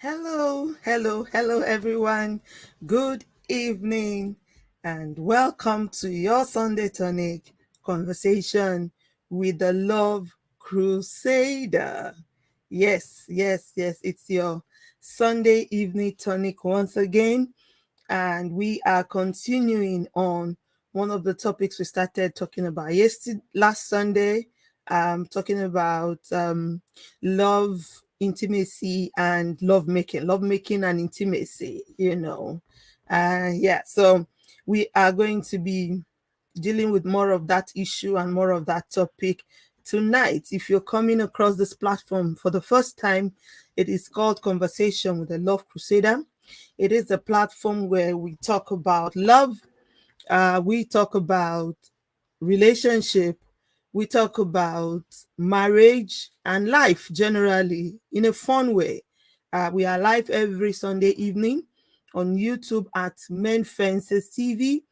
Hello, everyone. Good evening, and welcome to your Sunday Tonic conversation with the Love Crusader. Yes, it's your Sunday evening tonic once again, and we are continuing on one of the topics we started talking about last Sunday, talking about love, intimacy, and love making and intimacy. So we are going to be dealing with more of that issue and more of that topic tonight. If you're coming across this platform for the first time, it is called Conversation with the Love Crusader. It is a platform where we talk about love, we talk about relationship, we talk about marriage and life generally in a fun way. We are live every Sunday evening on YouTube at Men Fences TV,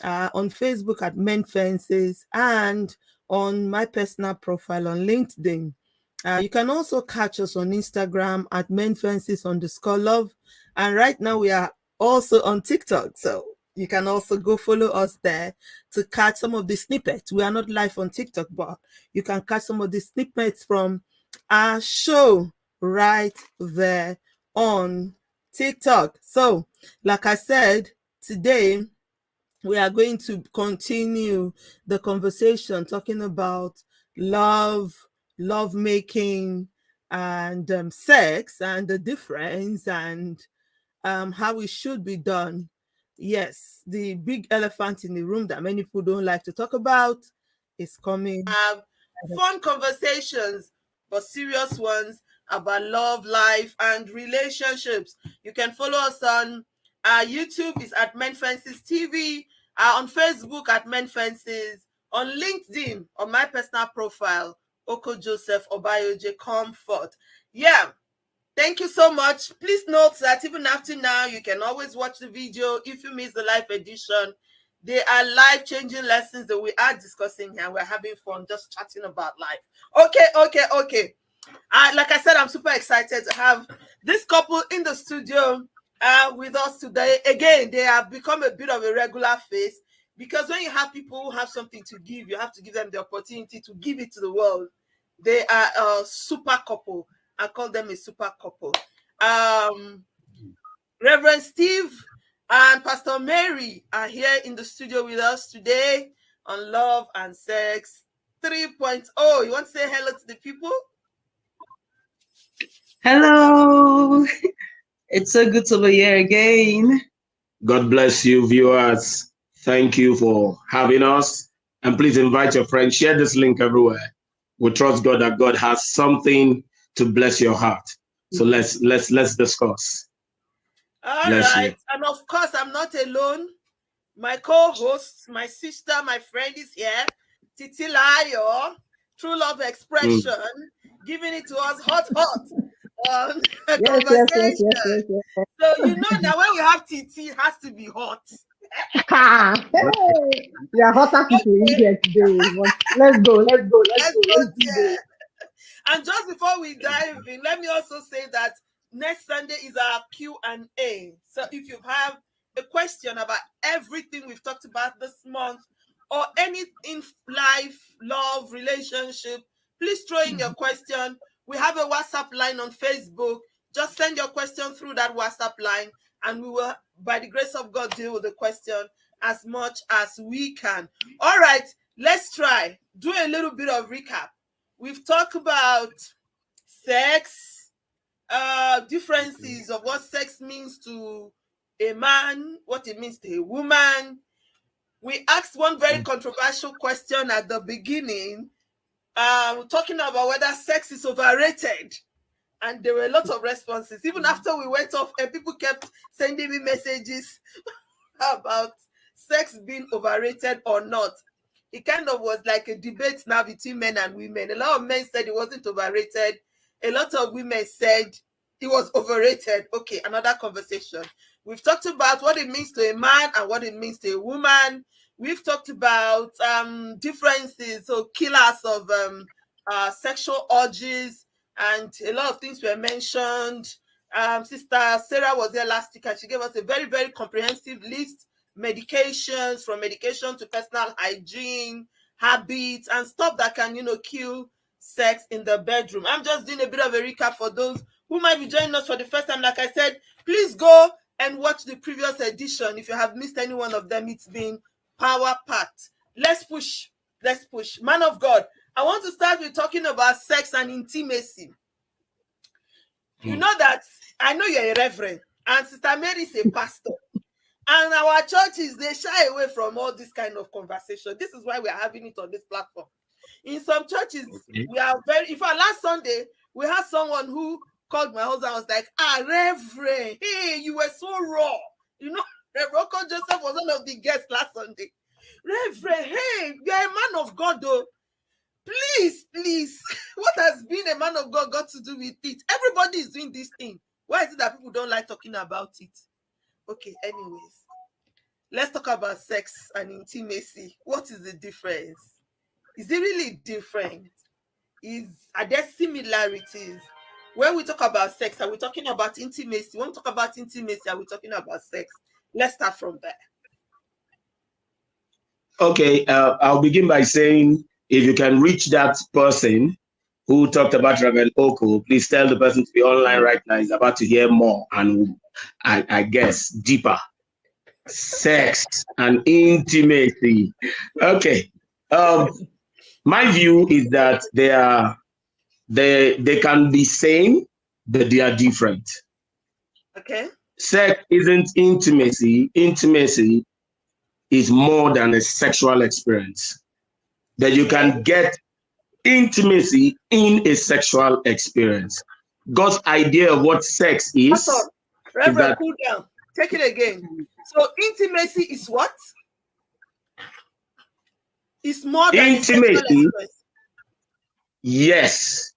on Facebook at Men Fences, and on my personal profile on LinkedIn. You can also catch us on Instagram at menfences_love. And right now we are also on TikTok. So you can also go follow us there to catch some of the snippets. We are not live on TikTok, but you can catch some of the snippets from our show right there on TikTok. So, like I said, today we are going to continue the conversation talking about love making, and sex, and the difference, and how it should be done. Yes, the big elephant in the room that many people don't like to talk about is coming. Have fun conversations, but serious ones about love, life, and relationships. You can follow us on YouTube is at Men Fences TV, on Facebook at Men Fences, on LinkedIn, on my personal profile, Oko Joseph Obayoje Comfort. Yeah, thank you so much. Please note that even after now, you can always watch the video if you miss the live edition. They are life-changing lessons that we are discussing here. We're having fun just chatting about life. Okay. Like I said, I'm super excited to have this couple in the studio with us today. Again, they have become a bit of a regular face, because when you have people who have something to give, you have to give them the opportunity to give it to the world. They are a super couple. I call them a super couple. Reverend Steve and Pastor Mary are here in the studio with us today on Love and Sex 3.0. You want to say hello to the people? Hello. It's so good to be here again. God bless you, viewers. Thank you for having us. And please invite your friends. Share this link everywhere. We trust God that God has something to bless your heart. So let's discuss. All right. And of course, I'm not alone. My co-host, my sister, my friend is here. Titi Layo, True Love Expression, giving it to us hot. Conversation. Yes. So you know that when we have Titi, it has to be hot. Hey, we are hotter people in here today. Let's go. Let's do this. And just before we dive in, let me also say that next Sunday is our Q&A. So if you have a question about everything we've talked about this month, or any in life, love, relationship, please throw in your question. We have a WhatsApp line on Facebook. Just send your question through that WhatsApp line, and we will, by the grace of God, deal with the question as much as we can. All right, let's try. Do a little bit of recap. We've talked about sex, differences of what sex means to a man, what it means to a woman. We asked one very controversial question at the beginning, talking about whether sex is overrated. And there were a lot of responses. Even after we went off, and people kept sending me messages about sex being overrated or not. It kind of was like a debate now between men and women. A lot of men said it wasn't overrated. A lot of women said it was overrated. Okay, another conversation. We've talked about what it means to a man and what it means to a woman. We've talked about differences, so killers of sexual urges, and a lot of things were mentioned. Sister Sarah was there last week and she gave us a very, very comprehensive list. Medications, from medication to personal hygiene, habits, and stuff that can, kill sex in the bedroom. I'm just doing a bit of a recap for those who might be joining us for the first time. Like I said, please go and watch the previous edition. If you have missed any one of them, it's been power packed. Let's push. Let's push. Man of God, I want to start with talking about sex and intimacy. You know that I know you're a reverend and Sister Mary is a pastor. And our churches, they shy away from all this kind of conversation. This is why we are having it on this platform. In some churches, we are very, in fact, last Sunday, we had someone who called my husband and was like, Reverend, hey, you were so raw. Reverend Joseph was one of the guests last Sunday. Reverend, hey, you're a man of God, though. Please, what has being a man of God got to do with it? Everybody is doing this thing. Why is it that people don't like talking about it? Okay, anyways, let's talk about sex and intimacy. What is the difference? Is it really different? Are there similarities? When we talk about sex, are we talking about intimacy? When we talk about intimacy, are we talking about sex? Let's start from there. Okay, I'll begin by saying, if you can reach that person who talked about Reverend Oko, please tell the person to be online right now. He's about to hear more and I guess deeper. Sex and intimacy. Okay. My view is that they can be same, but they are different. Okay. Sex isn't intimacy. Intimacy is more than a sexual experience. That you can get intimacy in a sexual experience. God's idea of what sex is. Reverend, cool down. Take it again. So intimacy is what? It's more than intimacy. Yes,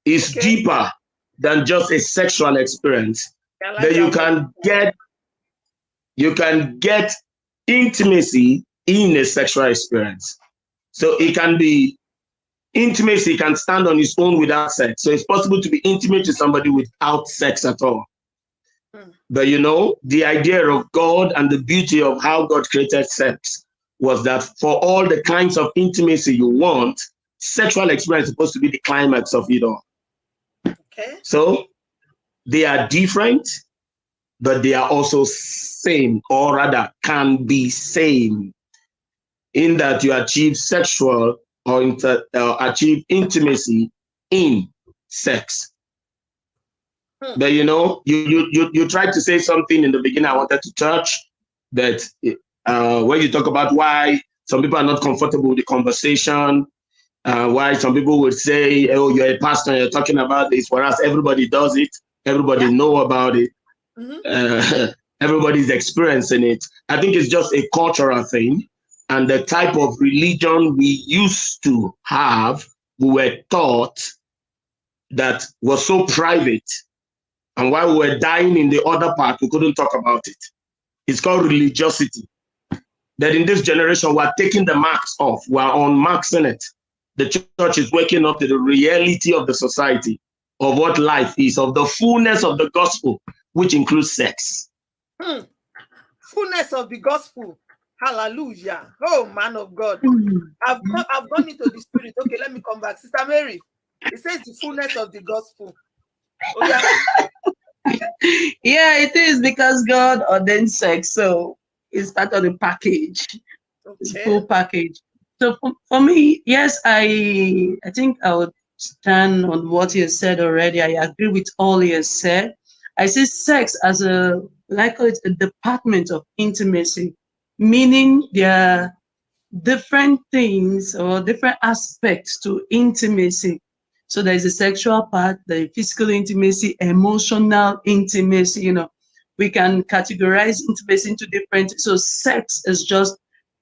it's deeper than just a sexual experience. That you can get intimacy in a sexual experience. So it can be intimacy can stand on its own without sex. So it's possible to be intimate with somebody without sex at all. But the idea of God and the beauty of how God created sex was that for all the kinds of intimacy you want, sexual experience is supposed to be the climax of it all. Okay. So they are different, but they are also same, or rather can be same, in that you achieve sexual or achieve intimacy in sex. But you tried to say something in the beginning. I wanted to touch that when you talk about why some people are not comfortable with the conversation, why some people would say, "Oh, you're a pastor, you're talking about this," whereas everybody does it, everybody know about it, everybody's experiencing it. I think it's just a cultural thing, and the type of religion we used to have, we were taught that was so private. And while we were dying in the other part, we couldn't talk about it. It's called religiosity. That in this generation, we're taking the marks off. We're unmarking it. The church is waking up to the reality of the society, of what life is, of the fullness of the gospel, which includes sex. Fullness of the gospel. Hallelujah. Oh, man of God. I've gone into the spirit. Okay, let me come back. Sister Mary, it says the fullness of the gospel. Oh, yeah. Yeah, it is, because God ordained sex, so it's part of the package. It's a full package. So for me, yes, I think I would stand on what he has said already. I agree with all he has said. I see sex as a department of intimacy, meaning there are different things or different aspects to intimacy. So there's a sexual part, the physical intimacy, emotional intimacy. We can categorize intimacy into different. So sex is just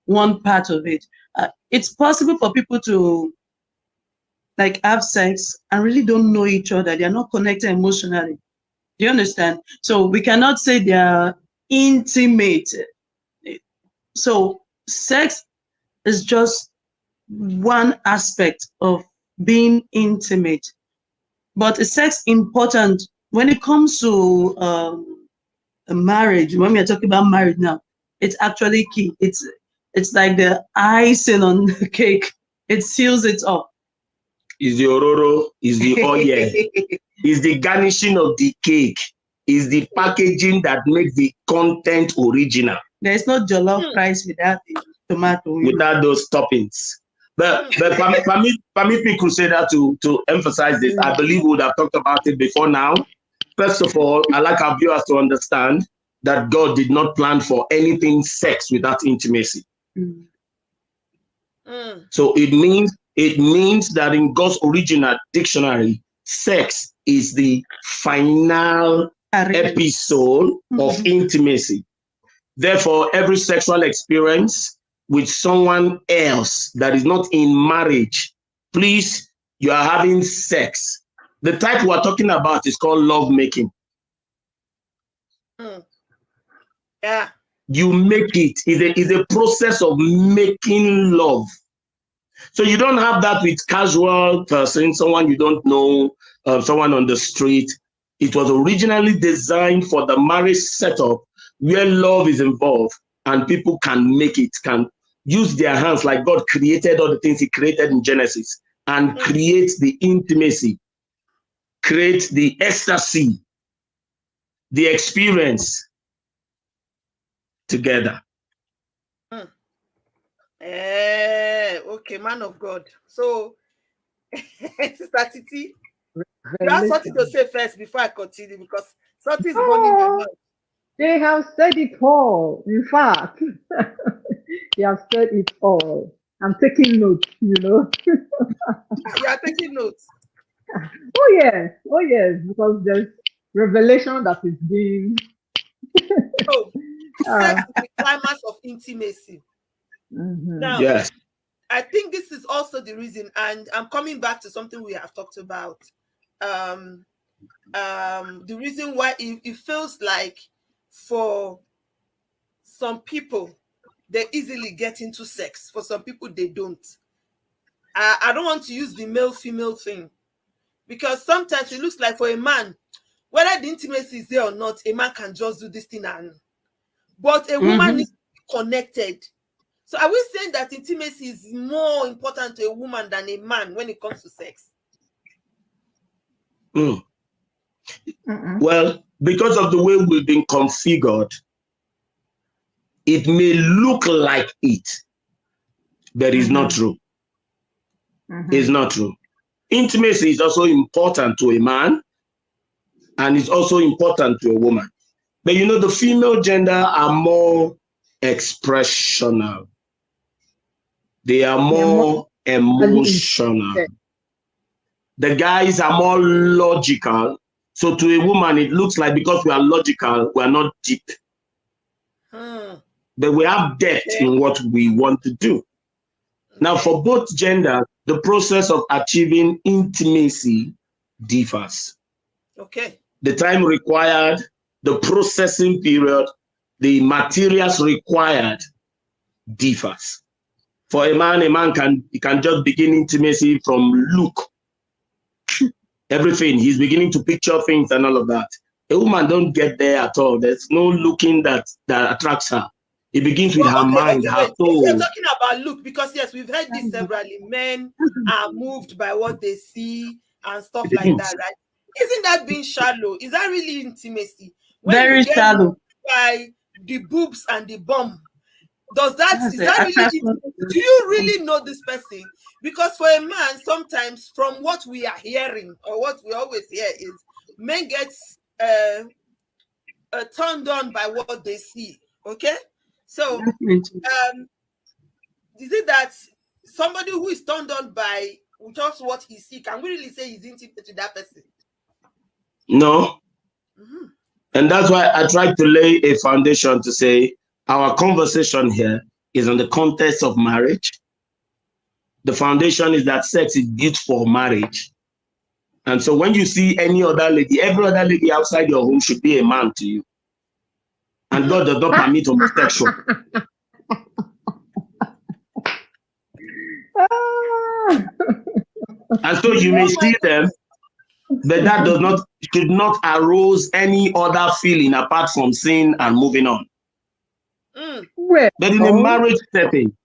one part of it. It's possible for people to have sex and really don't know each other. They're not connected emotionally. Do you understand? So we cannot say they are intimate. So sex is just one aspect of being intimate. But is sex important? when it comes to a marriage, when we are talking about marriage now, it's actually key. It's like the icing on the cake. It seals it up. Is the ororo, is the oil, is the garnishing of the cake, is the packaging that makes the content original. There's no jollof rice without the tomato. Without those toppings. But permit me, Crusader, to emphasize this. I believe we would have talked about it before now. First of all, I'd like our viewers to understand that God did not plan for anything sex without intimacy. So it means that in God's original dictionary, sex is the final episode of intimacy. Therefore, every sexual experience with someone else that is not in marriage, please, you are having sex. The type we are talking about is called love making. Yeah. You make it. It's a process of making love. So you don't have that with casual person, someone you don't know, someone on the street. It was originally designed for the marriage setup where love is involved and people can make it, can use their hands like God created all the things he created in Genesis and create the intimacy, create the ecstasy, the experience together. Okay, man of God. So, Sister Titi, you have something to say first before I continue because something is burning in my mouth. They have said it all. In fact, they have said it all. I'm taking notes, you know. You are taking notes. Oh yes, because there's revelation that is being. So, sex is the climax of intimacy. Now, yes. I think this is also the reason, and I'm coming back to something we have talked about. The reason why it feels like for some people they easily get into sex, for some people they don't. I don't want to use the male-female thing because sometimes it looks like for a man, whether the intimacy is there or not, a man can just do this thing, but a woman needs to be connected. So are we saying that intimacy is more important to a woman than a man when it comes to sex? Well, because of the way we've been configured, it may look like it, but it's not true. It's not true. Intimacy is also important to a man, and it's also important to a woman. But you know, the female gender are more expressional. They are more emotional. The guys are more logical. So to a woman, it looks like because we are logical, we are not deep. But we have depth in what we want to do. Now, for both genders, the process of achieving intimacy differs. The time required, the processing period, the materials required differs. For a man can just begin intimacy from look. Everything, he's beginning to picture things and all of that. A woman don't get there at all. There's no looking that attracts her. It begins with her mind, her soul. We're talking about look because yes, we've heard this severally. Men are moved by what they see and stuff like that, right? Isn't that being shallow? Is that really intimacy? When very shallow. By the boobs and the bum. Is that really? Do you really know this person? Because for a man, sometimes from what we are hearing or what we always hear is men get turned on by what they see. Okay, so is it that somebody who is turned on by just what he sees, can we really say he's intimate to that person? No. And that's why I tried to lay a foundation to say our conversation here is on the context of marriage. The foundation is that sex is built for marriage. And so when you see any other lady, every other lady outside your home should be a man to you. And God does not permit homosexual. And so you may see them, but that should not arouse any other feeling apart from sin and moving on. Well, But in a marriage setting,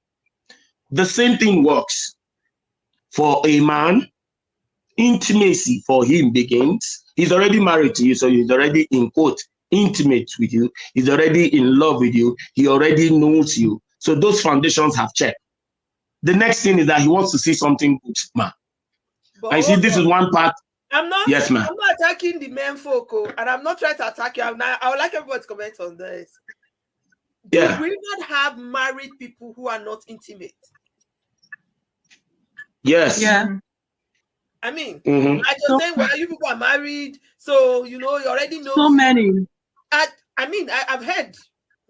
the same thing works. For a man, intimacy for him begins. He's already married to you, so he's already, in quote, intimate with you. He's already in love with you. He already knows you. So those foundations have checked. The next thing is that he wants to see something good, man. I see this is one part. Yes, ma'am. I'm not attacking the men folk, and I'm not trying to attack you. I would like everybody to comment on this. Do we not have married people who are not intimate? Yes. Yeah. I mean, like you're saying, well, you people are married, so you already know. So many. I mean, I've heard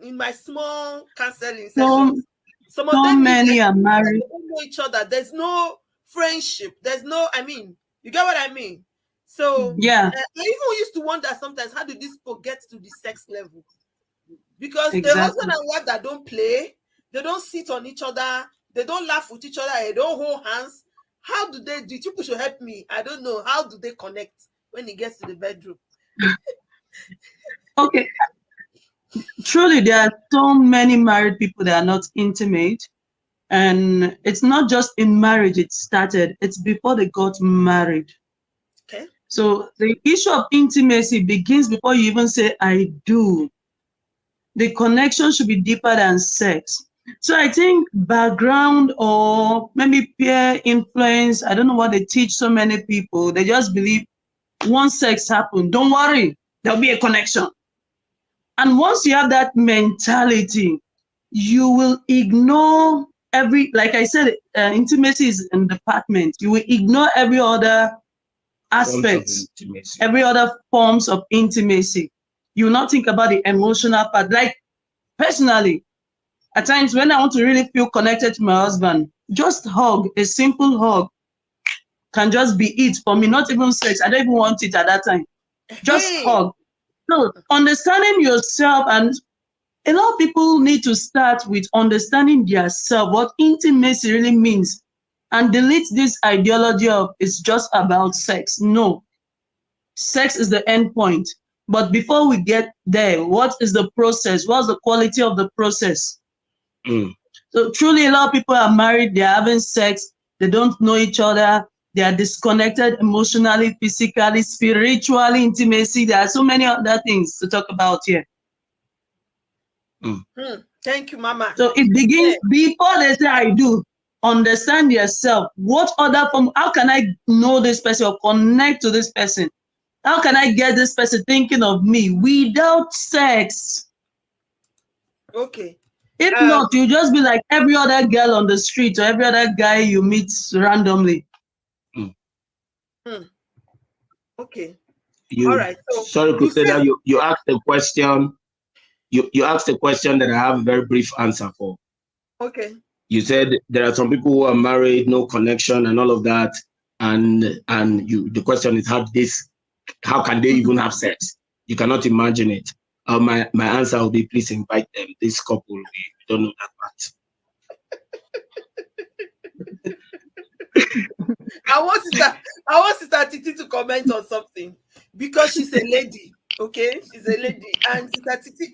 in my small counseling sessions, some of them many are married. They don't know each other. There's no friendship. There's no. I mean, you get what I mean? So yeah, I even used to wonder sometimes, how did these people get to the sex level? Because the husband and wife that don't play, they don't sit on each other, they don't laugh with each other, they don't hold hands. How do they do? People should help me. I don't know. How do they connect when it gets to the bedroom? Okay. Truly, there are so many married people that are not intimate. And it's not just in marriage it started, it's before they got married. Okay. So the issue of intimacy begins before you even say, I do. The connection should be deeper than sex. So I think background or maybe peer influence, I don't know what they teach so many people. They just believe once sex happens, don't worry, there'll be a connection. And once you have that mentality, you will ignore like I said, intimacy is an department. You will ignore every other aspect, every other forms of intimacy. You will not think about the emotional part. Like personally, at times when I want to really feel connected to my husband, just hug, a simple hug can just be it for me, not even sex. I don't even want it at that time. Just hug. So understanding yourself, and a lot of people need to start with understanding yourself, what intimacy really means, and delete this ideology of it's just about sex. No, sex is the end point. But before we get there, what is the process? What's the quality of the process? So truly, a lot of people are married, they're having sex, they don't know each other, they are disconnected emotionally, physically, spiritually, intimacy. There are so many other things to talk about here. Thank you, Mama. So it begins before they say I do. Understand yourself. What other form? How can I know this person or connect to this person? How can I get this person thinking of me without sex? Okay. If not, you just be like every other girl on the street or every other guy you meet randomly. Okay. All right. So, sorry, Crusader, you asked a question. You asked a question that I have a very brief answer for. Okay. You said there are some people who are married, no connection, and all of that. And the question is how can they even have sex? You cannot imagine it. My answer will be, please invite them. This couple, we don't know that part. I want Sister Titi to comment on something because she's a lady. Okay, she's a lady, and Sister Titi,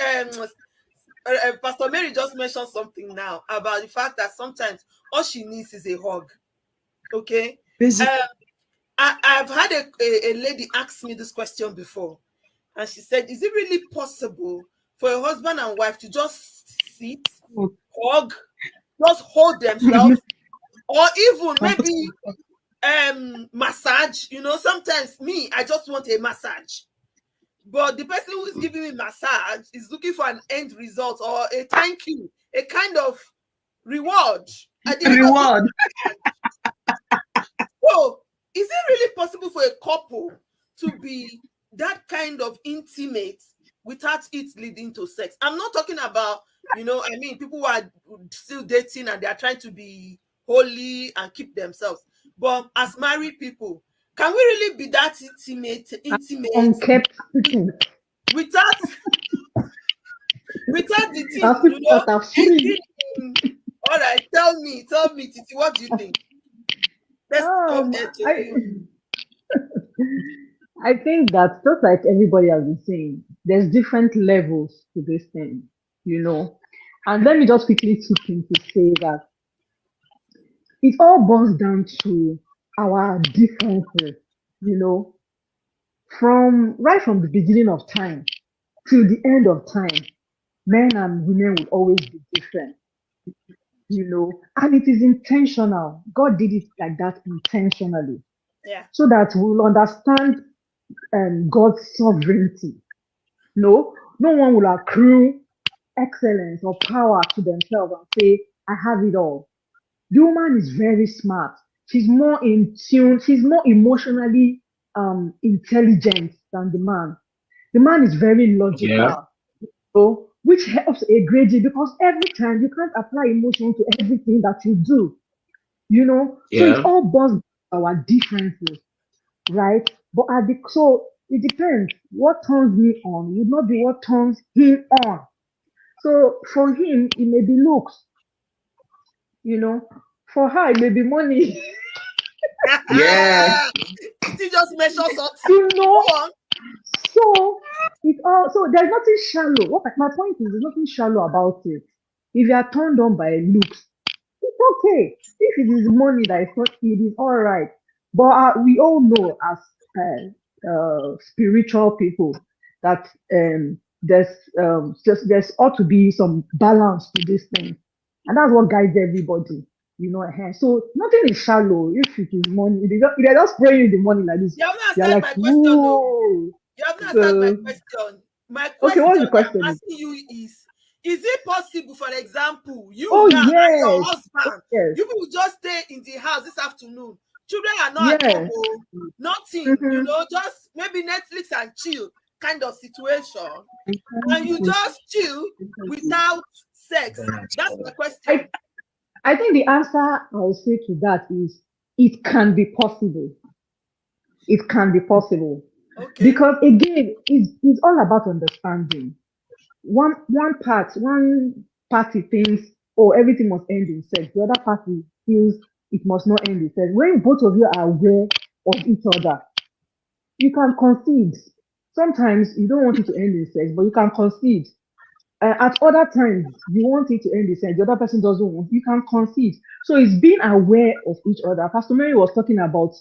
Pastor Mary just mentioned something now about the fact that sometimes all she needs is a hug. Okay, I've had a lady ask me this question before, and she said, "Is it really possible for a husband and wife to just sit, hug, just hold themselves?" Or even maybe massage. Sometimes I just want a massage, but the person who is giving me massage is looking for an end result or a thank you, a kind of reward at the end of So is it really possible for a couple to be that kind of intimate without it leading to sex? I'm not talking about people who are still dating and they are trying to be holy and keep themselves. But as married people, can we really be that intimate unkept without the thing, all right, tell me, Titi, what do you think? Let's come here to you. I think that just like everybody has been saying, there's different levels to this thing, you know. And let me just quickly chip in to say that it all boils down to our differences, you know, from right from the beginning of time till the end of time, men and women will always be different, you know, and it is intentional. God did it like that intentionally Yeah. so that we'll understand God's sovereignty. No, no one will accrue excellence or power to themselves and say, I have it all. The woman is very smart. She's more in tune, she's more emotionally intelligent than the man. The man is very Yeah, logical, so which helps a great deal because every time you can't apply emotion to everything that you do, you know. So it yeah, all boils down to our differences, right? But at the so it depends. What turns me on would not be what turns him on. So for him, it may be looks, you know. For her, it may be money, yeah, It just measure something. you know. Go on. So it all so there's nothing shallow. What my point is, there's nothing shallow about it. If you are turned on by looks, it's okay. If it is money that is not, it is all right. But we all know as spiritual people that there's just there's ought to be some balance to this thing, and that's what guides everybody. You know, so nothing is shallow. If it is money, if they just spraying you the money like this, You have not you're answered like, my question, though. whoa. You have not answered my So, question. My okay, what's question the that I'm question? asking you is it possible, for example, you Oh now and your yes, husband, yes, you will just stay in the house this afternoon? Children are not at home, yes. oh, nothing, Mm-hmm. just maybe Netflix and chill kind of situation. And you just chill without sex. That's my I question. I think the answer I'll say to that is it can be possible. It can be possible Okay. because again, it's all about understanding. One party thinks, oh, everything must end in sex. The other party feels it must not end in sex. When both of you are aware of each other, you can concede. Sometimes you don't want it to end in sex, but you can concede. At other times, you want it to end the same. The other person doesn't want. You can concede. So it's being aware of each other. Pastor Mary was talking about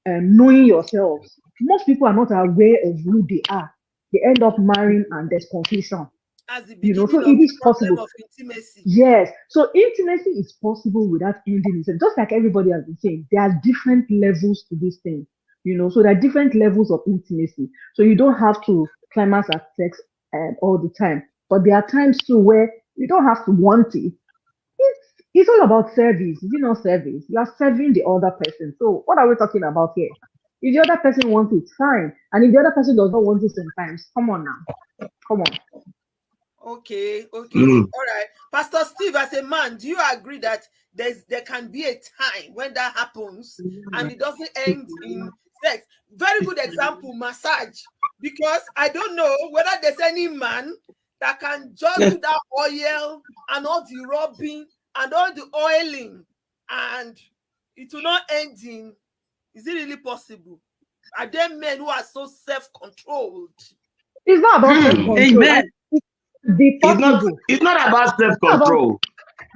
knowing yourselves. Most people are not aware of who they are. They end up marrying and there's confusion. As the You know, so beginning it of the is problem possible. of intimacy. Yes. So intimacy is possible without ending itself. Just like everybody has been saying, there are different levels to this thing. You know, so there are different levels of intimacy. So you don't have to climax at sex all the time. But there are times too where you don't have to want it. It's all about service. Is it not service? You are serving the other person. So what are we talking about here? If the other person wants it, fine. And if the other person does not want it sometimes, come on now. Come on. Okay, okay, mm, all right. Pastor Steve, as a man, do you agree that there can be a time when that happens and it doesn't end in sex? Very good example, massage. Because I don't know whether there's any man that can just Yeah. do that oil and all the rubbing and all the oiling and it will not end in. Is it really possible? Are there men who are so self-controlled? It's not about mm. self-control. Amen. It's be possible. It's not about It's not about self-control.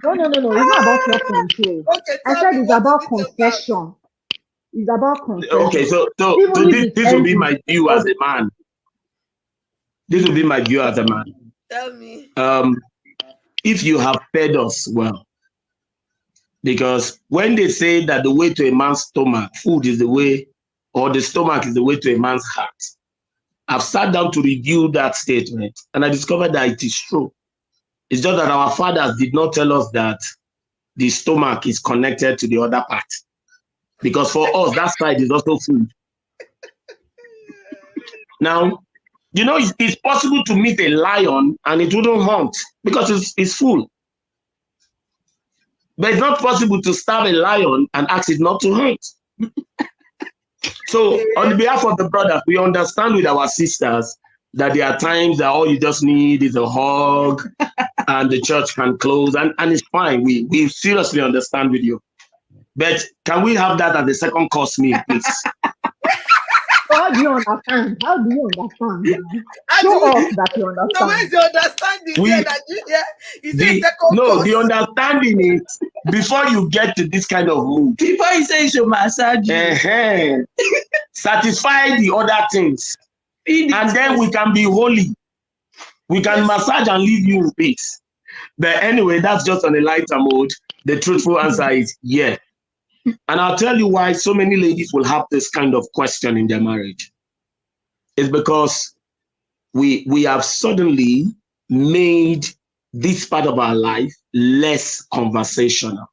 no. It's not about self-control. Okay, I tell said me, it's what is about it about? concession. It's about Okay, concession. so Even if it this will ends be in my view as a body. man. This will be my view as a man. Tell me. If you have fed us well, because when they say that the way to a man's stomach, food is the way, or the stomach is the way to a man's heart, I've sat down to review that statement and I discovered that it is true. It's just that our fathers did not tell us that the stomach is connected to the other part. Because for us, that side is also food. Now, it's possible to meet a lion and it wouldn't hunt because it's full. But it's not possible to starve a lion and ask it not to hunt. So, on behalf of the brothers, we understand with our sisters that there are times that all you just need is a hug and the church can close, and it's fine. We seriously understand with you. But can we have that as a second course meal, please? So how do you understand? How do you understand? How do Show we, us that you so where's understand. the understanding there We that you, yeah? Is it a the second no, the course? understanding is before you get to this kind of mood, Before you say you should massage you, satisfy the other things, feed it and then we can be holy. We can Yes. massage and leave you in peace. But anyway, that's just on a lighter mode. The truthful answer is yeah. And I'll tell you why so many ladies will have this kind of question in their marriage. It's because we have suddenly made this part of our life less conversational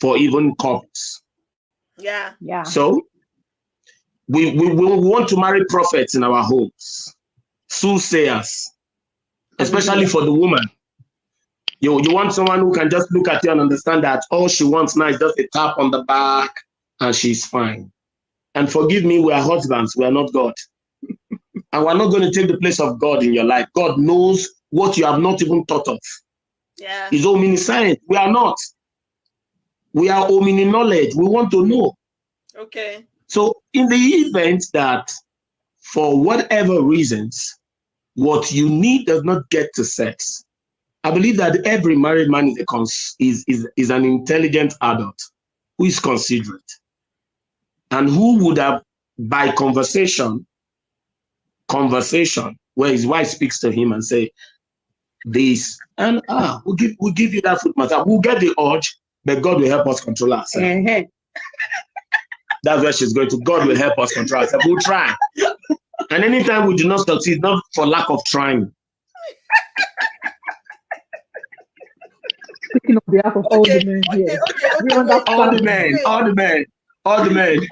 for even couples. Yeah. Yeah. So we want to marry prophets in our homes, soothsayers, especially for the woman. You want someone who can just look at you and understand that all she wants now is just a tap on the back and she's fine. And forgive me, we are husbands, we are not God. And we're not going to take the place of God in your life. God knows what you have not even thought of. Yeah. He's omniscient. We are not. We are omni knowledge. We want to know. Okay. So in the event that for whatever reasons, what you need does not get to sex, I believe that every married man is an intelligent adult who is considerate and who would have, by conversation, where his wife speaks to him and say this, and we'll give you that foot massage. We'll get the urge, but God will help us control ourselves. That's where she's going to. God will help us control ourselves. We'll try. And anytime we do not succeed, not for lack of trying. Speaking on behalf of all the men here, we understand. All the men.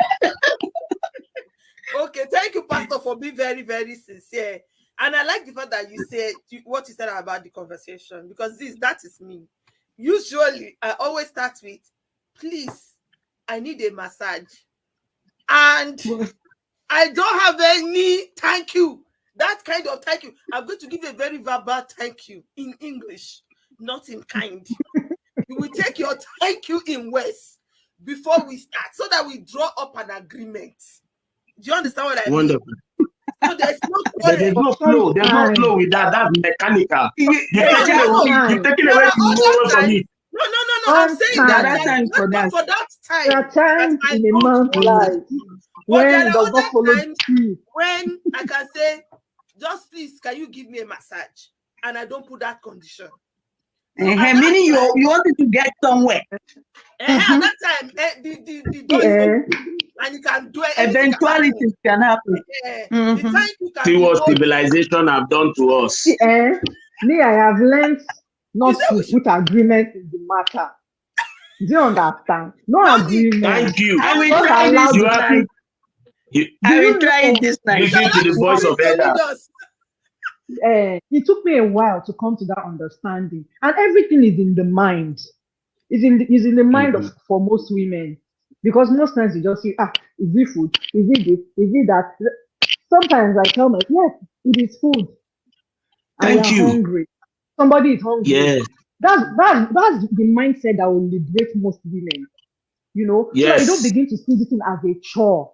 Okay, thank you, Pastor, for being very, very sincere. And I like the fact that you said what you said about the conversation, because that is me. Usually, I always start with, please, I need a massage. And I don't have any thank you. That kind of thank you. I'm going to give you a very verbal thank you in English, not in kind. You will take your thank you in words before we start so that we draw up an agreement. Do you understand what I mean? Wonderful. So there's no But there's no flow. There's no flow with that. That's mechanical. You're taking away the moral from it. No. I'm saying that time for that. For that time. There are times I in a don't man's life when there he are does not other follow times through. when I can say, just please, can you give me a massage? And I don't put that condition. So meaning you wanted to get somewhere. At that time, the door is open and you can do it. Eventualities can happen. The time you can See what civilization have done to us. Me, I have learned not to put agreement in the matter. Do you understand? No agreement. Thank you. I will try this night. I will try it this night. Listen to the voice of Elder. It took me a while to come to that understanding, and everything is in the mind. Is in the mind of for most women, because most times you just say, is it food? Is it this? Is it that? Sometimes I tell myself, yes, it is food. Thank you. Hungry. Somebody is hungry. Yes. That's the mindset that will liberate most women. So that you don't begin to see this thing as a chore.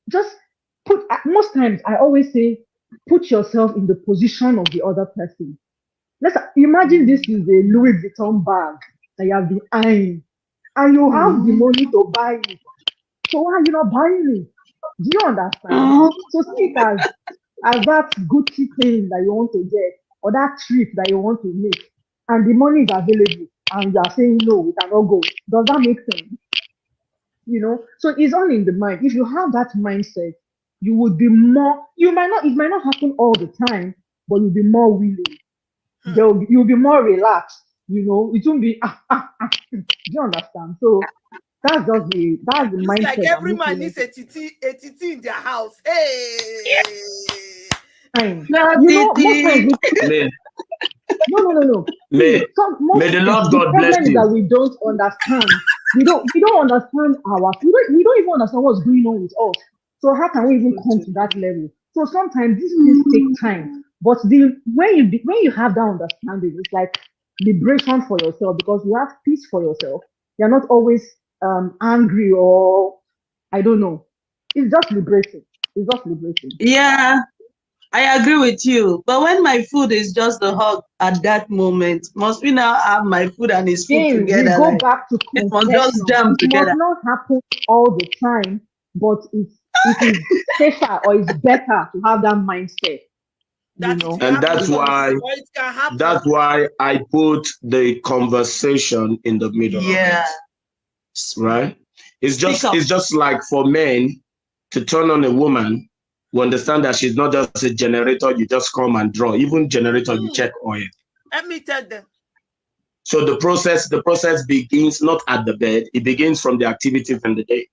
Just most times I always say, put yourself in the position of the other person. Let's imagine this is a Louis Vuitton bag that you have been eyeing, and you have the money to buy it. So why are you not buying it? Do you understand? So see it as that Gucci thing that you want to get, or that trip that you want to make, and the money is available, and you are saying no, we cannot go. Does that make sense? So it's all in the mind. If you have that mindset, you would be more. It might not happen all the time, but you'll be more willing. You'll be more relaxed. It won't be Do you understand? So that's the mindset. Like every man needs a titi in their house. Hey. No. May the Lord God bless you. That we don't understand. We don't understand we don't even understand what's going on with us. So how can we even come to that level? So sometimes these things take time. But when you have that understanding, it's like liberation for yourself, because you have peace for yourself. You're not always angry, or I don't know. It's just liberating. It's just liberating. Yeah, I agree with you. But when my food is just a hug at that moment, must we now have my food and his food Again, we together? go Like back to it must just confession. jam It must together. not happen all the time, but it is safer or it's better to have that mindset. That it will And happen that's why or it can happen. I put the conversation in the middle of Yeah. it, right? It's Speak up. just like for men to turn on a woman. We understand that she's not just a generator. You just come and draw. Even generator, you check oil. Let me tell them. So the process begins not at the bed. It begins from the activities in the day.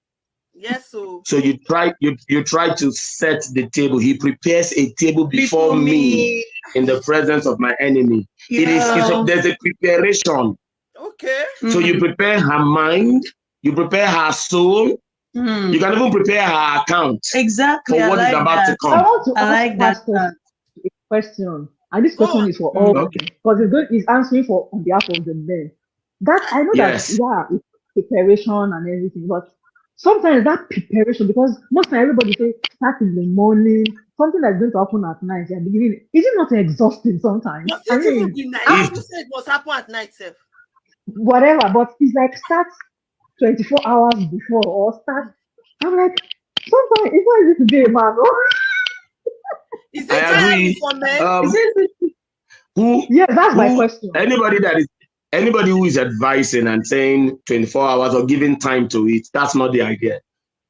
Yes, So you try to set the table. He prepares a table before me in the presence of my enemy. Yeah. There's a preparation. Okay. So you prepare her mind, you prepare her soul, you can even prepare her account. Exactly. For what is about to I come. want to ask like that. Pastor a question, and this Go question on. is for all Okay. because he's answering for on behalf of the men. That I know Yes. that it's preparation and everything, but sometimes that preparation, because most time everybody say start in the morning, something that's going to happen at night, and beginning. Is it not exhausting sometimes? Must I it even mean, be night? If- Who said it must happen at night, sir? whatever, but it's like start 24 hours before or start. I'm like, sometimes it's not easy to be a man. Is it I tiring agree. for men? Is it? Yes, that's my question. Anybody who is advising and saying 24 hours or giving time to it, that's not the idea.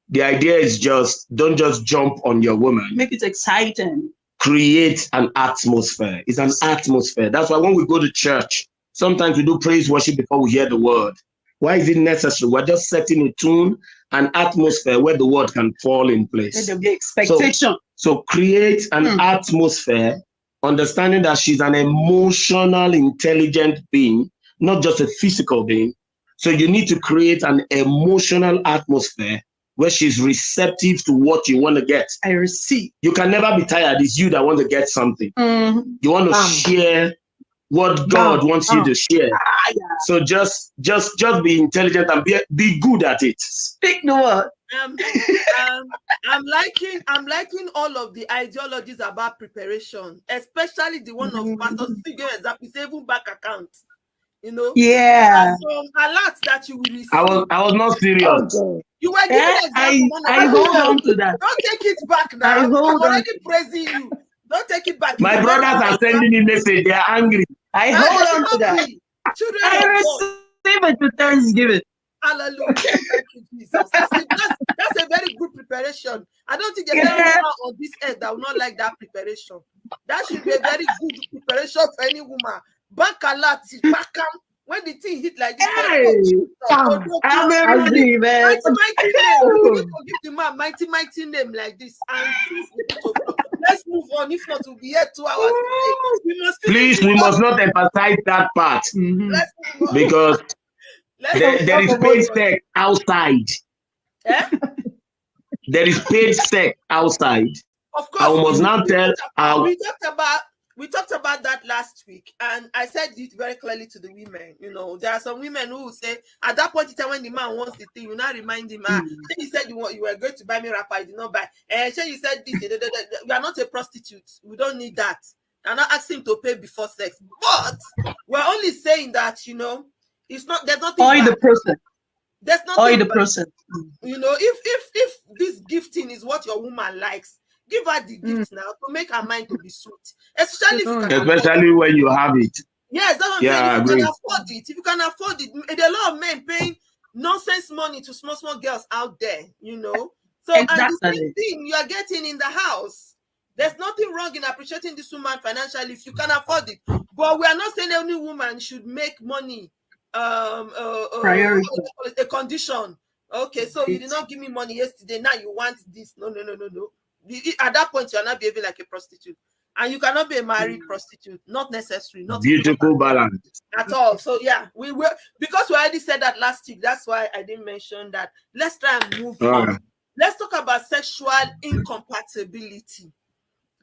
The idea is just don't just jump on your woman. Make it exciting. Create an atmosphere. It's an atmosphere. That's why when we go to church, sometimes we do praise worship before we hear the word. Why is it necessary? We're just setting a tune, an atmosphere where the word can fall in place. There'll be expectation. So create an atmosphere, understanding that she's an emotional, intelligent being, not just a physical being. So you need to create an emotional atmosphere where she's receptive to what you want to get. I receive. You can never be tired. It's you that want to get something. You want to share what God wants you to share. So just be intelligent and be good at it. Speak the word. I'm liking all of the ideologies about preparation, especially the one of Pastor Figure that is even bank account. You know, yeah. Some alerts that you will receive. I was not serious. Okay. You were giving example. I hold on to that. Don't take it back now. I'm already praising you. Don't take it back. My brothers are sending me message. They are angry. I hold on to that. Children I of receive it with thanksgiving. Hallelujah. Thank you, Jesus. That's a very good preparation. I don't think there's anyone on this earth that will not like that preparation. That should be a very good preparation for any woman. Bank alert, when the thing hit like this, I'm ready, man. Mighty name. We need to give the man mighty name like this. And let's move on. If not, we'll be here 2 hours. We must not emphasize that part. Let's move on. Because there is paid sex outside. Eh? There is paid sex outside. Of course. I must now tell we talked about that last week, and I said it very clearly to the women. You know, there are some women who will say, at that point in time when the man wants the thing, you now remind him, you said you were going to buy me wrapper, you did not buy. And you said this, we are not a prostitute. We don't need that. I'm not asking him to pay before sex. But we're only saying that, you know, it's not, there's nothing bad. The process. There's nothing the process. You know, if this gifting is what your woman likes, give her the gift now to make her mind to be sweet. Especially when you have it. Yes, that's what I'm saying. If you can afford it, if you can afford it, there are a lot of men paying nonsense money to small girls out there, you know. So exactly. And the same thing you are getting in the house. There's nothing wrong in appreciating this woman financially if you can afford it. But we are not saying any woman should make money priority. A condition. Okay, so you did not give me money yesterday, now you want this. No. At that point, you are not behaving like a prostitute. And you cannot be a married prostitute. Not necessary. Not beautiful balance. At all. So yeah, we will, because we already said that last week. That's why I didn't mention that. Let's try and move on. Let's talk about sexual incompatibility.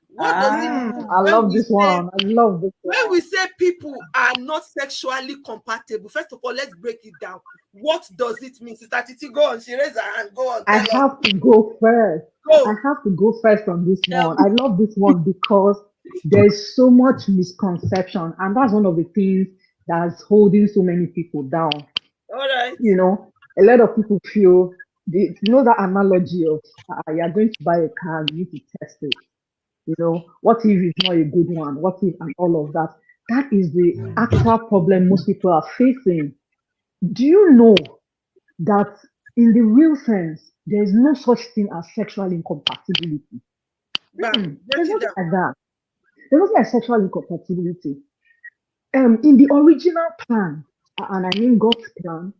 What does it mean? I love this one. When we say people are not sexually compatible, first of all, let's break it down. What does it mean? Sister Titi, go on. She raised her hand. Go on. I have to go first. Go. I have to go first on this one. I love this one because there's so much misconception, and that's one of the things that's holding so many people down. All right. You know, a lot of people feel, that analogy of you're going to buy a car, you need to test it. You know, what if it's not a good one? What if, and all of that. That is the actual problem most people are facing. Do you know that in the real sense, there's no such thing as sexual incompatibility? There's nothing like that. There's nothing like sexual incompatibility. In the original plan, and I mean God's plan,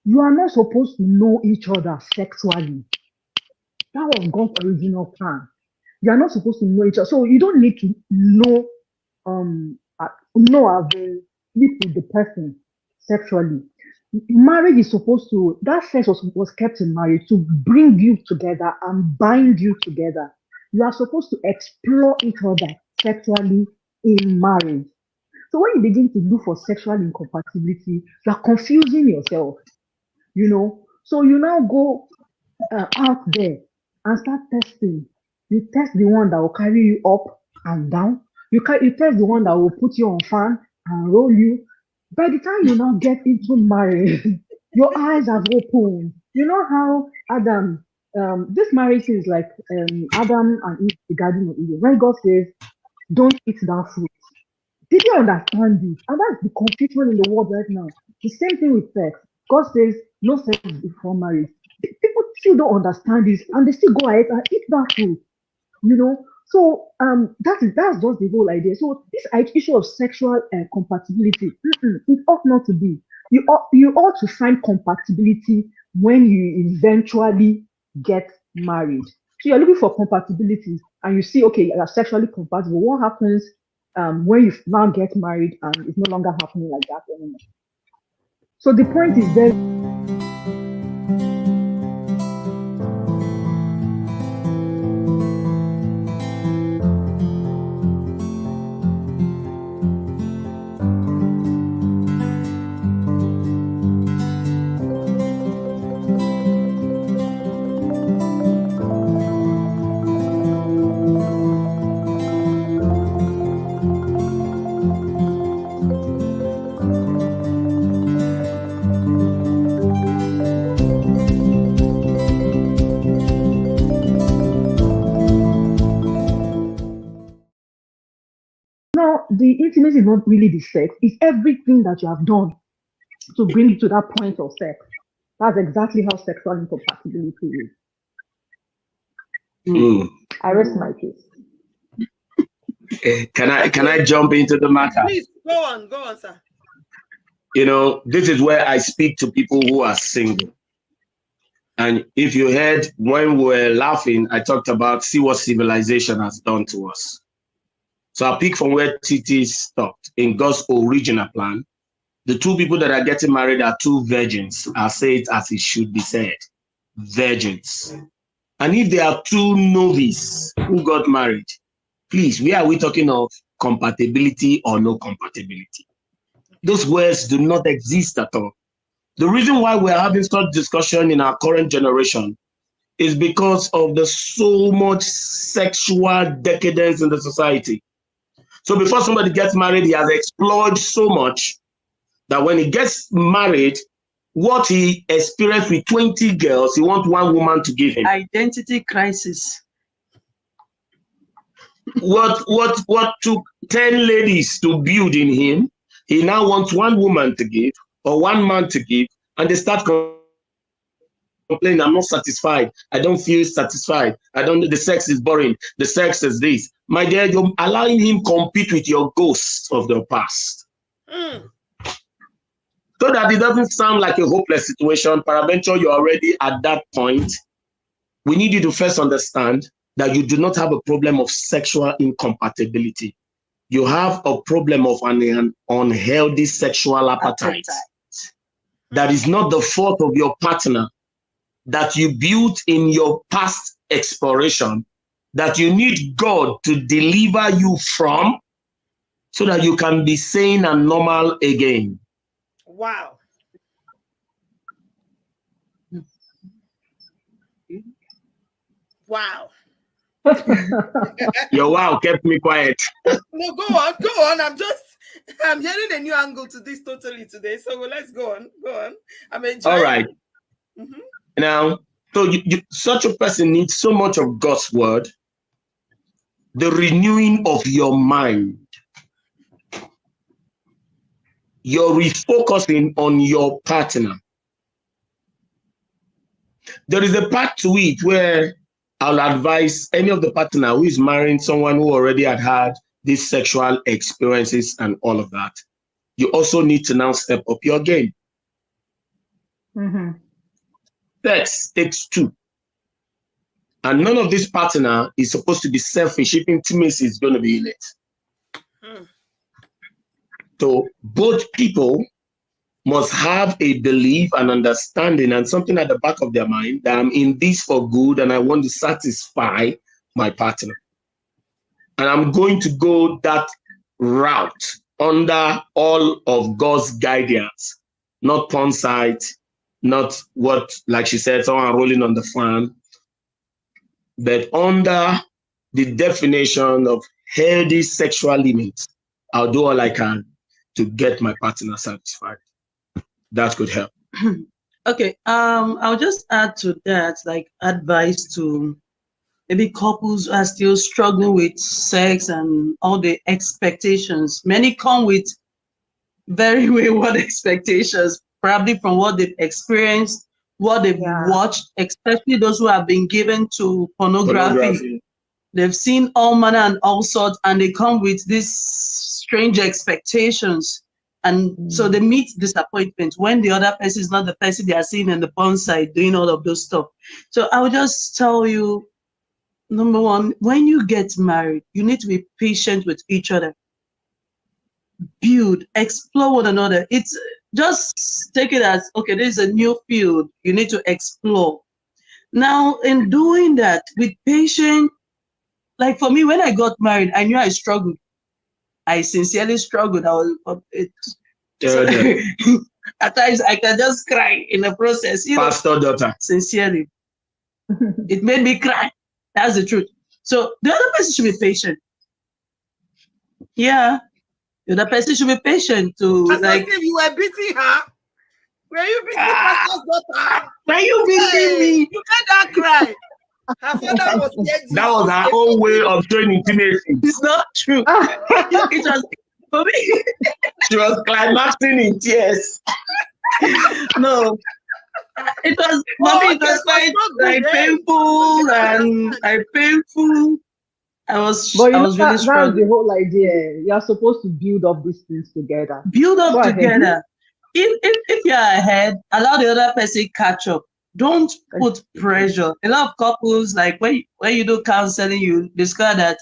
you are not supposed to know each other sexually. That was God's original plan. You are not supposed to know each other, so you don't need to know as in sleep with the person sexually. Marriage is supposed to, that sex was kept in marriage to bring you together and bind you together. You are supposed to explore each other sexually in marriage. So when you begin to look for sexual incompatibility, you are confusing yourself, So you now go out there and start testing. You test the one that will carry you up and down. You test the one that will put you on fan and roll you. By the time you now get into marriage, your eyes have opened. You know how Adam, this marriage is like Adam and Eve, the Garden of Eden. When God says, "Don't eat that fruit," people understand this, and that's the confusion in the world right now. The same thing with sex. God says, "No sex before marriage." People still don't understand this, and they still go ahead and eat that fruit. So that's just the whole idea. So this issue of sexual compatibility, it ought not to be. You ought to find compatibility when you eventually get married. So you're looking for compatibility, and you see, okay, you're sexually compatible. What happens when you now get married and it's no longer happening like that anymore? So the point is very. The intimacy is not really the sex, it's everything that you have done to bring you to that point of sex. That's exactly how sexual incompatibility is. I rest my case. Can I jump into the matter? Please go on, sir. This is where I speak to people who are single. And if you heard when we were laughing, I talked about see what civilization has done to us. So I'll pick from where Titi stopped. In God's original plan, the two people that are getting married are two virgins. I'll say it as it should be said, virgins. And if they are two novices who got married, please, where are we talking of compatibility or no compatibility? Those words do not exist at all. The reason why we're having such discussion in our current generation is because of the so much sexual decadence in the society. So before somebody gets married, he has explored so much that when he gets married, what he experienced with 20 girls, he wants one woman to give him. Identity crisis. What took 10 ladies to build in him, he now wants one woman to give or one man to give, and they start complaining, I'm not satisfied. I don't feel satisfied. The sex is boring. The sex is this. My dear, you're allowing him compete with your ghosts of the past. So that it doesn't sound like a hopeless situation. Peradventure, you're already at that point. We need you to first understand that you do not have a problem of sexual incompatibility. You have a problem of an unhealthy sexual appetite. That is not the fault of your partner, that you built in your past exploration, that you need God to deliver you from, so that you can be sane and normal again. Wow. Wow. Your wow kept me quiet. No, go on. I'm hearing a new angle to this totally today. So let's go on. I'm All enjoying. right. Mm-hmm. Now, so such a person needs so much of God's word, the renewing of your mind, your refocusing on your partner. There is a part to it where I'll advise any of the partner who is marrying someone who already had these sexual experiences and all of that. You also need to now step up your game. Mm-hmm. Sex takes two. And none of this partner is supposed to be selfish if intimacy is going to be in it. So both people must have a belief and understanding and something at the back of their mind that I'm in this for good and I want to satisfy my partner. And I'm going to go that route under all of God's guidance, not porn site, not what, like she said, someone rolling on the fan, but under the definition of healthy sexual limits. I'll do all I can to get my partner satisfied. That could help. Okay, I'll just add to that, like advice to maybe couples who are still struggling with sex and all the expectations. Many come with very wayward expectations, probably from what they've experienced, what they've watched, especially those who have been given to pornography. They've seen all manner and all sorts, and they come with these strange expectations. And so they meet disappointment when the other person is not the person they are seeing in the porn side doing all of those stuff. So I will just tell you, number one, when you get married, you need to be patient with each other. Build, explore one another. It's just take it as, okay, this is a new field. You need to explore. Now, in doing that with patience, like for me, when I got married, I knew I struggled. I sincerely struggled. I was at times I can just cry in the process. Pastor daughter. Sincerely. It made me cry. That's the truth. So the other person should be patient. Yeah. The other person should be patient to Like if you were beating her. Were you beating Pastor's daughter? Were you beating me? You made her cry. Her father was dead. That was her own way of showing intimacy. It's not true. It was for me. She was climaxing in tears. No. It was for me, it was quite like painful and painful. I was really struggling. That's the whole idea. You're supposed to build up these things together. Build up together. If you're ahead, allow the other person catch up. Don't put pressure. A lot of couples, like when you do counseling, you discover that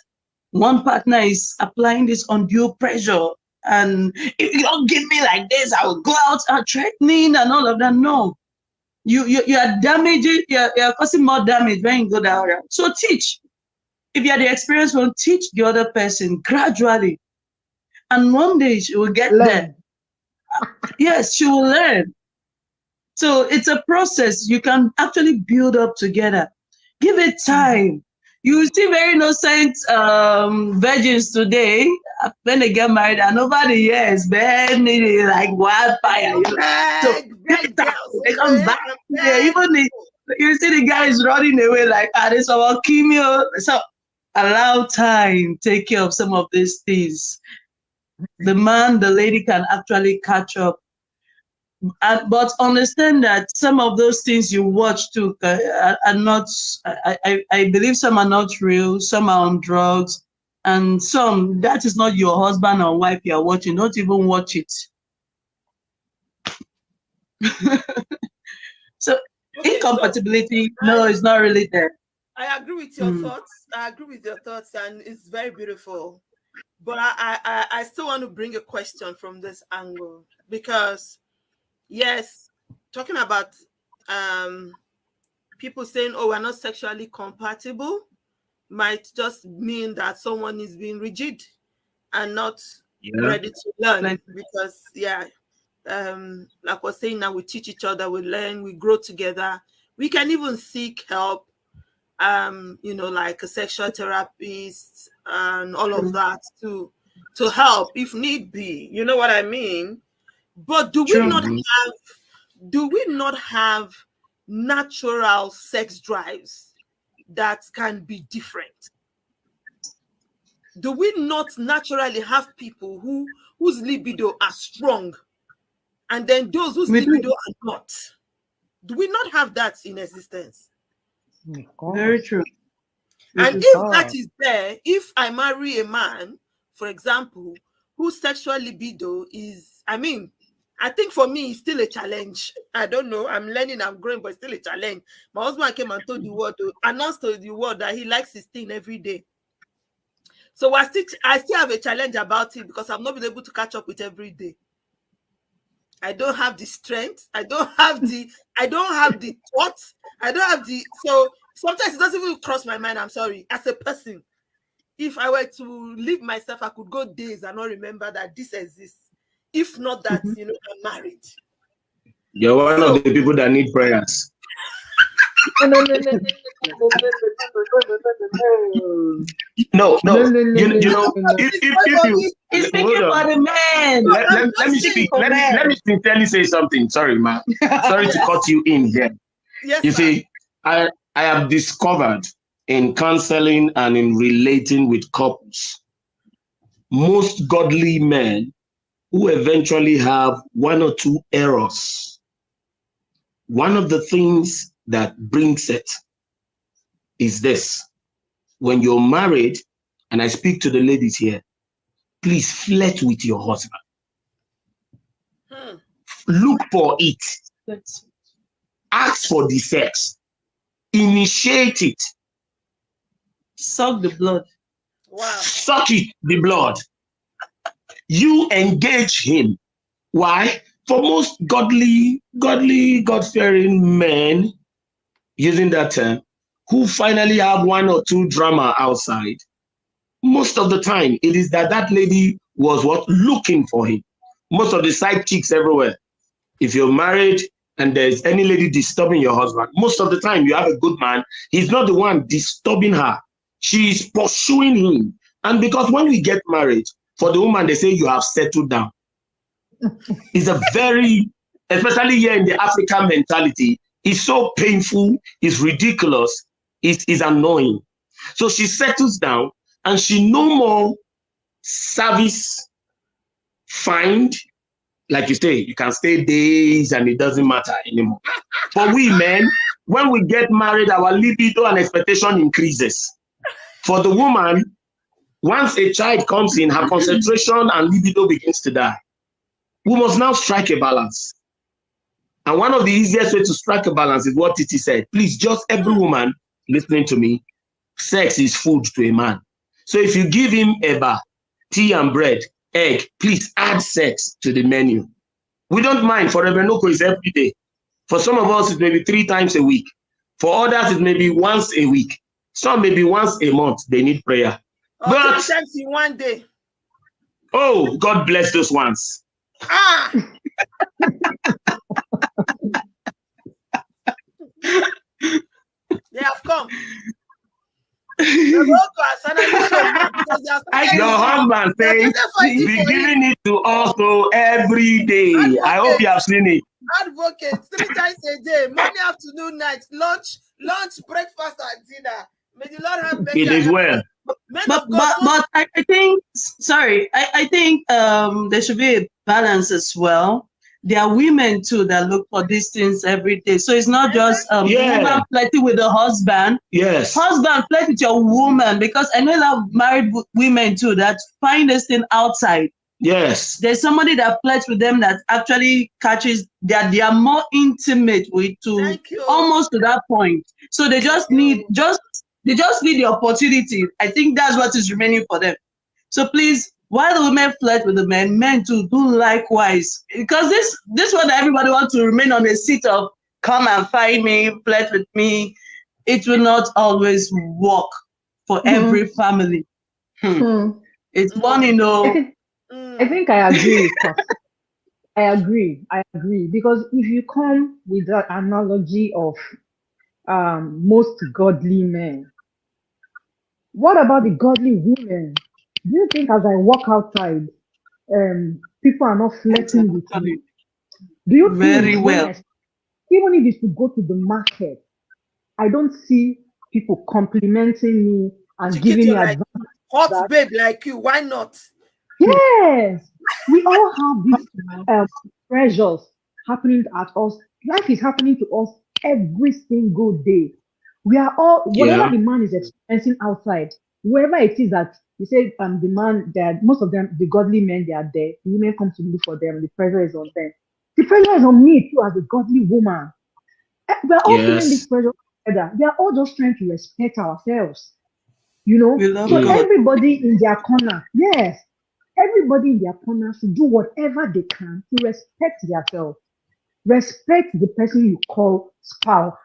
one partner is applying this undue pressure. And if you don't give me like this, I will go out and threatening and all of that. No. You are damaging, you're causing more damage when you go down. So teach. If you are the experienced one, teach the other person gradually. And one day she will get there. Yes, she will learn. So it's a process. You can actually build up together. Give it time. You see very innocent virgins today, when they get married, and over the years, burning like wildfire. So they come back. You see the guys running away like, this our chemo. So allow time, take care of some of these things. The man, the lady can actually catch up. But understand that some of those things you watch too are not, I believe some are not real, some are on drugs, and some, that is not your husband or wife you are watching. Don't even watch it. So incompatibility, no, it's not really there. I agree with your thoughts. I agree with your thoughts, and it's very beautiful. But I still want to bring a question from this angle, because yes, talking about people saying, oh, we're not sexually compatible might just mean that someone is being rigid and not ready to learn. Because like we're saying now, we teach each other, we learn, we grow together. We can even seek help like a sexual therapist and all of that to help if need be. You know what I mean? But do we not have natural sex drives that can be different? Do we not naturally have people whose libido are strong, and then those whose libido are not? Do we not have that in existence? Very true. And if that is there, if I marry a man, for example, whose sexual libido is, I think for me, it's still a challenge. I don't know. I'm learning, I'm growing, but it's still a challenge. My husband came and announced to the world that he likes his thing every day. So I still have a challenge about it because I've not been able to catch up with every day. I don't have the strength. I don't have the thoughts. So sometimes it doesn't even cross my mind. I'm sorry. As a person, if I were to leave myself, I could go days and not remember that this exists. If not that, I'm married. You're one of the people that need prayers. No. He's speaking for the men. Let me speak. Let me sincerely say something. Sorry, ma. Sorry to cut you in here. Yes, you see, I have discovered in counseling and in relating with couples, most godly men who eventually have one or two errors. One of the things that brings it is this. When you're married, and I speak to the ladies here, please flirt with your husband. Look for it. Ask for the sex. Initiate it. Suck the blood. Wow. Suck it, the blood. You engage him. Why? For most godly, God-fearing men, using that term, who finally have one or two drama outside, most of the time, it is that lady was looking for him. Most of the side chicks everywhere. If you're married and there's any lady disturbing your husband, most of the time you have a good man, he's not the one disturbing her. She's pursuing him. And because when we get married, for the woman, they say you have settled down. It's a very, especially here in the African mentality, it's so painful, it's ridiculous, it's annoying. So she settles down and she no more service find. Like you say, you can stay days and it doesn't matter anymore. For we men, when we get married, our libido and expectation increases. For the woman, once a child comes in, her concentration and libido begins to die. We must now strike a balance. And one of the easiest ways to strike a balance is what Titi said. Please, just every woman listening to me, sex is food to a man. So if you give him eba, tea and bread, egg, please add sex to the menu. We don't mind. For Rebenoko, it's every day. For some of us, it may be 3 times a week. For others, it may be once a week. Some maybe once a month. They need prayer. But 3 times in one day. Oh, God bless those ones. They have come. Your husband says be giving it to us every day. Advocate. I hope you have seen it. Advocate 3 times a day, morning, afternoon, night, lunch, breakfast, and dinner. May the Lord have mercy. It is well. But I think, sorry, I think there should be a balance as well. There are women too that look for these things every day. So it's not just woman flirting with the husband. Yes. Husband flirt with your woman, because I know a lot of married women too that find this thing outside. Yes. There's somebody that flirts with them that actually catches that they are more intimate with almost to that point. So they just need the opportunity. I think that's what is remaining for them. So please, while the women flirt with the men too do likewise. Because this one that everybody wants to remain on the seat of come and find me, flirt with me. It will not always work for every family. It's one, I think I agree. I agree. Because if you come with that analogy of most godly men. What about the godly women? Do you think as I walk outside, people are not flirting with me? Exactly. Do you Very think when well. I, even if it's to go to the market, I don't see people complimenting me and giving me Chiquito, like advice hot that, babe like you, why not? yes, we all have these um, pressures happening at us. Life is happening to us every single day. We are all, whatever Yeah. the man is experiencing outside, wherever it is that you say, the man, that most of them, the godly men, they are there. The women come to look for them. The pressure is on them. The pressure is on me too, as a godly woman. We're all feeling this Yes. pressure together. We are all just trying to respect ourselves, you know. We love So Mm. God. everybody in their corner, yes, everybody in their corner should do whatever they can to respect themselves, respect the person you call spouse.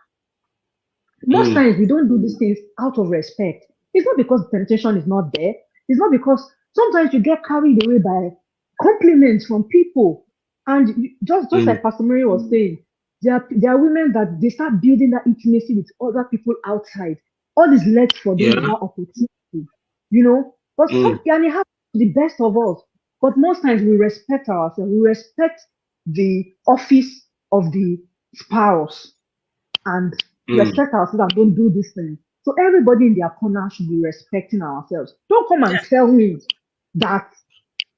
Most Mm. times we don't do these things out of respect. It's not because temptation is not there. It's not because sometimes you get carried away by compliments from people. And just Mm. like Pastor Mary was saying, there are women that they start building that intimacy with other people outside. All is left for them Yeah. without opportunity, you know. But some, Mm. and it happens to the best of us. But most times we respect ourselves. We respect the office of the spouse and Mm. respect ourselves and don't do this thing. So everybody in their corner should be respecting ourselves. Don't come and Yeah. tell me that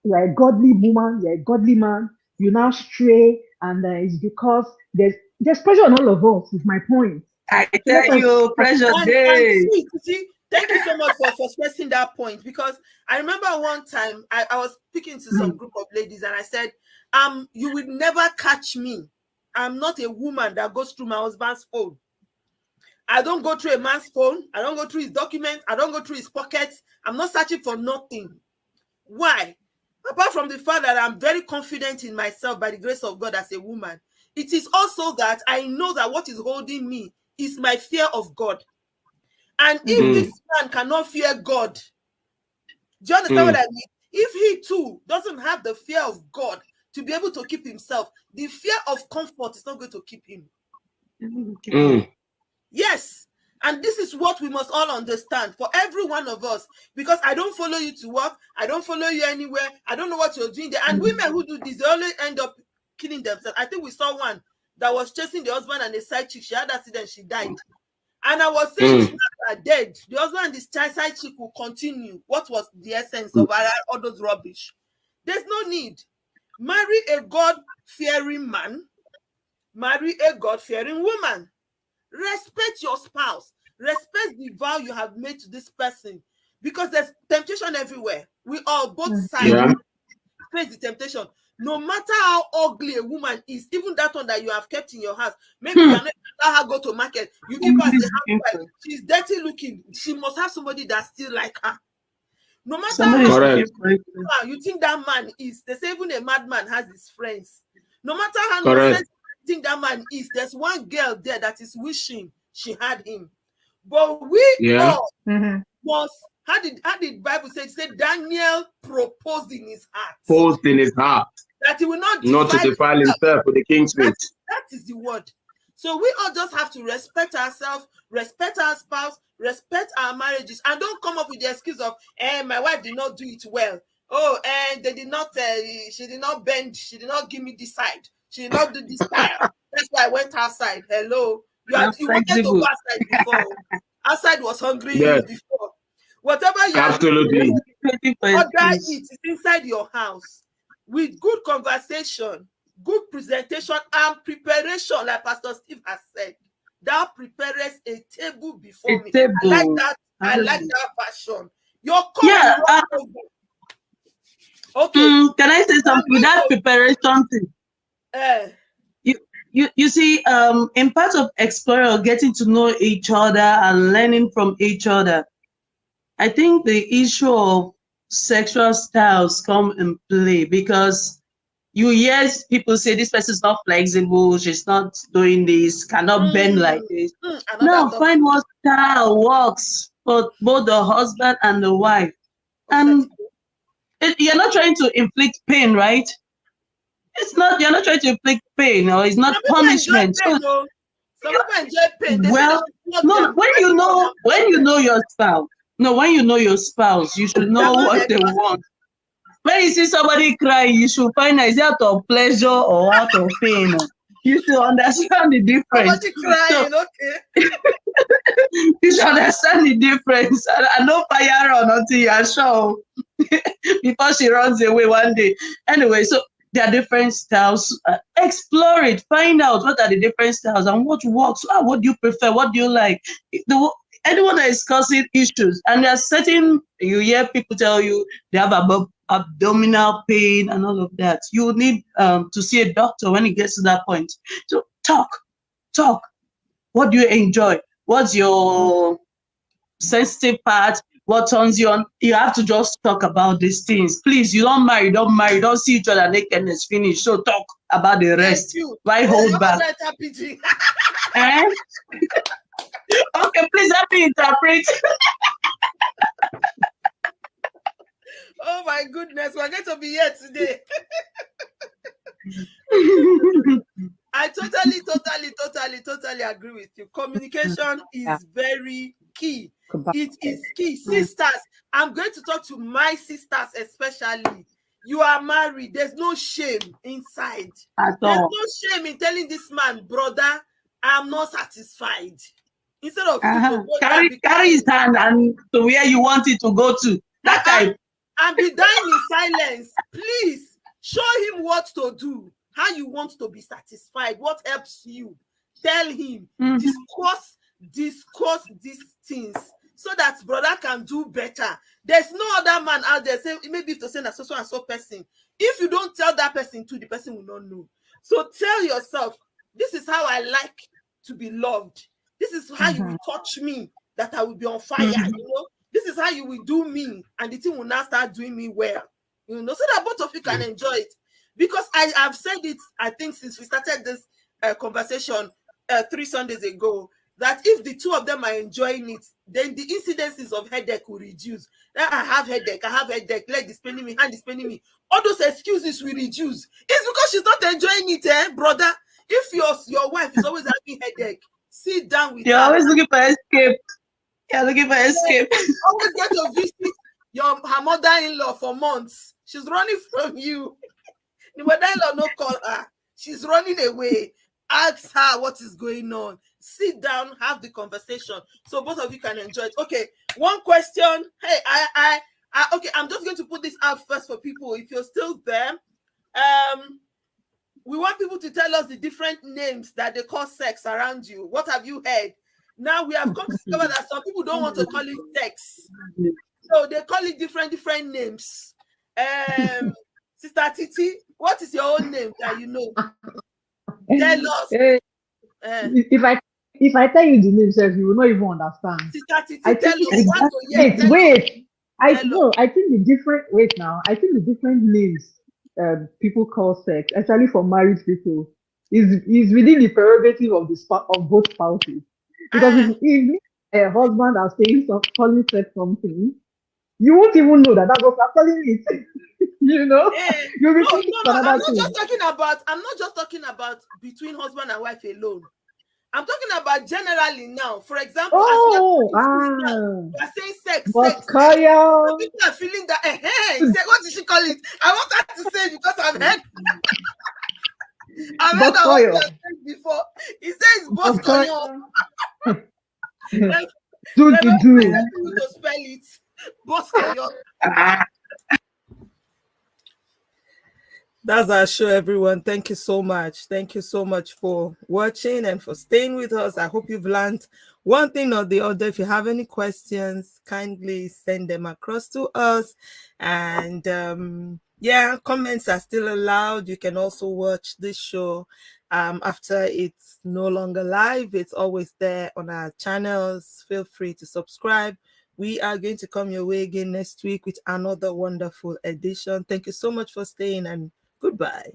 you're a godly woman, you're a godly man, you now stray, and it's because there's pressure on all of us. Is my point. I So tell let us. you, pressure And day. see, thank you so much for stressing that point, because I remember one time I was speaking to some group of ladies and I said, you will never catch me. I'm not a woman that goes through my husband's phone. I don't go through a man's phone. I don't go through his documents. I don't go through his pockets. I'm not searching for nothing. Why? Apart from the fact that I'm very confident in myself by the grace of God as a woman, it is also that I know that what is holding me is my fear of God. And if Mhm. Mm. this man cannot fear God, do you understand what Mm. I mean? If he too doesn't have the fear of God to be able to keep himself, the fear of comfort is not going to keep him. Mm. Yes. And this is what we must all understand for every one of us, because I don't follow you to work. I don't follow you anywhere. I don't know what you're doing there. And women who do this, they always end up killing themselves. I think we saw one that was chasing the husband and a side chick. She had an accident. She died. And I was saying it's Mm. not that dead. The husband and the side chick will continue. What was the essence of all those rubbish? There's no need. Marry a God-fearing man. Marry a God-fearing woman. Respect your spouse. Respect the vow you have made to this person, because there's temptation everywhere. We all, both sides, Yeah. face the temptation. No matter how ugly a woman is, even that one that you have kept in your house, maybe you are not let her go to market. You keep her as a Somebody's looking housewife. for She's dirty looking. She must have somebody that still like her. No matter how somebody's Correct. looking for it. you think that man is, they say even a madman has his friends. No matter how Correct. nonsense you think that man is, there's one girl there that is wishing she had him. But we Yeah. all Mhm. must, how did Bible say? It said Daniel proposed in his heart Posed in his heart, that he will not not to defile defile himself. himself with the king's That, meat. that is the word. So we all just have to respect ourselves, respect our spouse, respect our marriages, and don't come up with the excuse of, my wife did not do it well. Oh, and they did not, she did not bend, she did not give me this side, she did not do this style. That's why I went outside. Hello. Not You wanted to go flexible. outside before. Outside was hungry Yes. before. Whatever you are doing, Absolutely. Waiting for order excuse. it inside your house with good conversation, good presentation, and preparation, like Pastor Steve has said. Thou preparest a table A before me. I like table. that. I like Hallelujah. that version. Your cup will Yeah. run over. Okay. Can I say I'm something with going that to preparation thing? uh, You see, in part of exploring or getting to know each other and learning from each other, I think the issue of sexual styles come in play because you hear people say this person's not flexible, she's not doing this, cannot bend like this. another Now topic. find what style works for both the husband and the wife. Offset. And you're not trying to inflict pain, right? It's not, you're not trying to inflict pain or it's not Some people enjoy punishment. So pain, though. Some people enjoy pain. They say Well, they should flog no, them. when you know your spouse, no, when you know your spouse, you should They're know not what they want. When you see somebody crying, you should find out is it out of pleasure or out of pain. You should understand the difference. somebody So crying, okay. you should understand the difference. And don't fire her until you are sure before she runs away one day. Anyway, so there are different styles. Explore it. Find out what are the different styles and what works. What do you prefer? What do you like? Anyone that is causing issues, and there are certain, you hear people tell you they have abdominal pain and all of that. You need to see a doctor when it gets to that point. So talk. What do you enjoy? What's your sensitive part? What turns you on? You have to just talk about these things. Please, you don't marry, don't see each other nakedness finish. So talk about the rest. Why hold back? Eh? Okay, please help me interpret. Oh my goodness, we're going to be here today. I totally agree with you. Communication is very key. It is key. Sisters, I'm going to talk to my sisters especially. You are married. There's no shame inside. There's no shame in telling this man, brother, I'm not satisfied. Instead of you to go carry his hand and to where you want it to go to. That time. And be dying in silence. Please show him what to do. How you want to be satisfied, what helps you. Tell him, discuss these things so that brother can do better. There's no other man out there saying, maybe if to say that so and so person. If you don't tell that person too, the person will not know. So tell yourself, this is how I like to be loved. This is how you will touch me, that I will be on fire, you know. This is how you will do me, and the thing will now start doing me well, you know, so that both of you can enjoy it. Because I have said it, I think, since we started this conversation 3 Sundays ago, that if the two of them are enjoying it, then the incidences of headache will reduce. I have headache, leg is paining me, hand is paining me. All those excuses will reduce. It's because she's not enjoying it, brother. If your wife is always having headache, sit down with her. You're always looking for escape. You're looking for escape. Always get to visit her mother-in-law for months. She's running from you. The mother-in-law no call her. She's running away. Ask her what is going on. Sit down, have the conversation, so both of you can enjoy it. Okay, one question. Hey, okay, I'm just going to put this out first for people. If you're still there, we want people to tell us the different names that they call sex around you. What have you heard? Now we have come to discover that some people don't want to call it sex, so they call it different names. Sister Titi, what is your own name that you know? Tell us. If I tell you the name, sir, you will not even understand. Sister Titi, tell us. Wait. I think the different names people call sex, especially for married people, is within the prerogative of both spouses. Because if a husband are saying calling sex something, you won't even know that that's what I'm calling it. You know, you'll be thinking I'm not just talking about between husband and wife alone. I'm talking about generally now. For example, we are saying sex. People are feeling that. What did she call it? I want her to say it because I've heard. I've heard that before. He says Boscoyo. Do to spell it. Boscoyo. That's our show, everyone. Thank you so much. Thank you so much for watching and for staying with us. I hope you've learned one thing or the other. If you have any questions, kindly send them across to us. And comments are still allowed. You can also watch this show after it's no longer live. It's always there on our channels. Feel free to subscribe. We are going to come your way again next week with another wonderful edition. Thank you so much for staying, and goodbye.